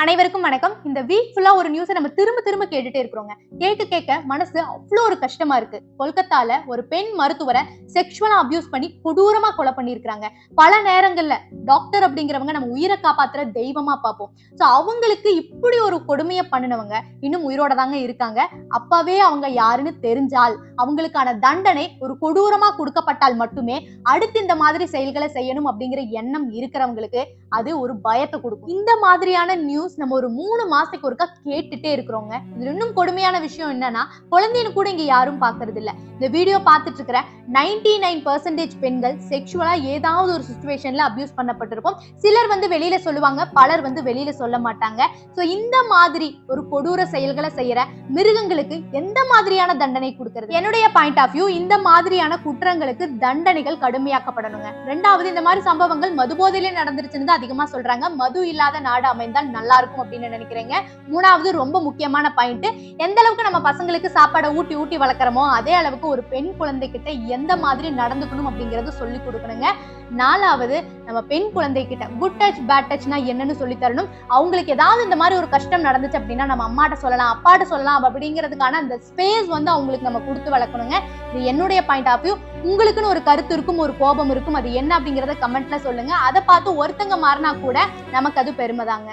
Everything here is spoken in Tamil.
அனைவருக்கும் வணக்கம். இந்த வீக் ஃபுல்லா ஒரு நியூஸை நம்ம திரும்ப திரும்ப கேட்டுட்டே இருக்கிறோங்க. கேட்க மனசு அவ்வளோ ஒரு கஷ்டமா இருக்கு. கொல்கத்தால ஒரு பெண் மருத்துவரை செக்ஷுவலா அபியூஸ் பண்ணி கொடூரமா கொலை பண்ணியிருக்காங்க. பல நேரங்கள்ல டாக்டர் அப்படிங்கிறவங்க நம்ம உயிரை காப்பாத்துற தெய்வமா பார்ப்போம். சோ அவங்களுக்கு இப்படி ஒரு கொடுமையை பண்ணினவங்க இன்னும் உயிரோட தாங்க இருக்காங்க. அப்பவே அவங்க யாருன்னு தெரிஞ்சால் அவங்களுக்கான தண்டனை ஒரு கொடூரமா கொடுக்கப்பட்டால் மட்டுமே அடுத்து இந்த மாதிரி செயல்களை செய்யணும் அப்படிங்கிற எண்ணம் இருக்கிறவங்களுக்கு அது ஒரு பயத்தை கொடுக்கும். இந்த மாதிரியான நியூஸ் நம்ம ஒரு 3 மாசத்துக்கு ஒருக்கா கேட்டுட்டே இருக்கிறோங்க. இதுல இன்னும் கொடுமையான விஷயம் என்னன்னா, குழந்தைன்னு கூட இங்க யாரும் பாக்குறது இல்ல. இந்த வீடியோ பார்த்துட்டு இருக்கிற 99% பெண்கள் செக்ஷுவலா ஏதாவது ஒரு சிச்சுவேஷன்ல அபியூஸ் பண்ணப்பட்டிருக்கும். சிலர் வெளியில சொல்லுவாங்க, பலர் வெளியில சொல்ல மாட்டாங்க. சோ இந்த மாதிரி ஒரு கொடூர செயல்களை செய்யற மிருகங்களுக்கு எந்த மாதிரியான தண்டனை கொடுக்கிறது? என்னுடைய பாயிண்ட் ஆஃப் வியூ, இந்த மாதிரியான குற்றங்களுக்கு தண்டனைகள் கடுமையாக்கப்படணுங்க. ரெண்டாவது, இந்த மாதிரி சம்பவங்கள் மதுபோதையிலே நடந்துருச்சுன்னு தான் அதிகமா சொல்றாங்க. மது இல்லாத நாடு அமைந்தால் நல்லா இருக்கும் அப்படின்னு நினைக்கிறேங்க. மூணாவது, ரொம்ப முக்கியமான பாயிண்ட், எந்த அளவுக்கு நம்ம பசங்களுக்கு சாப்பாடை ஊட்டி வளர்க்குறோமோ அதே அளவுக்கு ஒரு பெண் குழந்தை கிட்ட எந்த மாதிரி நடந்துக்கணும் அப்படிங்கறது சொல்லி கொடுக்கணுங்க. நாலாவது, நம்ம பெண் குழந்தை கிட்ட குட் டச் பேட் டச்னா என்னன்னு சொல்லி தரணும். அவங்களுக்கு ஏதாவது இந்த மாதிரி ஒரு கஷ்டம் நடந்துச்சு அப்படின்னா நம்ம அம்மாட்ட சொல்லலாம், அப்பாட்ட சொல்லலாம் அப்படிங்கிறதுக்கான அந்த ஸ்பேஸ் அவங்களுக்கு நம்ம கொடுத்து வளர்க்கணுங்க. இது என்னுடைய பாயிண்ட் ஆஃப் வியூ. உங்களுக்குன்னு ஒரு கருத்து இருக்கும், ஒரு கோபம் இருக்கும், அது என்ன அப்படிங்கறத கமெண்ட்ல சொல்லுங்க. அதை பார்த்து ஒருத்தங்க மாறினா கூட நமக்கு அது பெருமைதாங்க.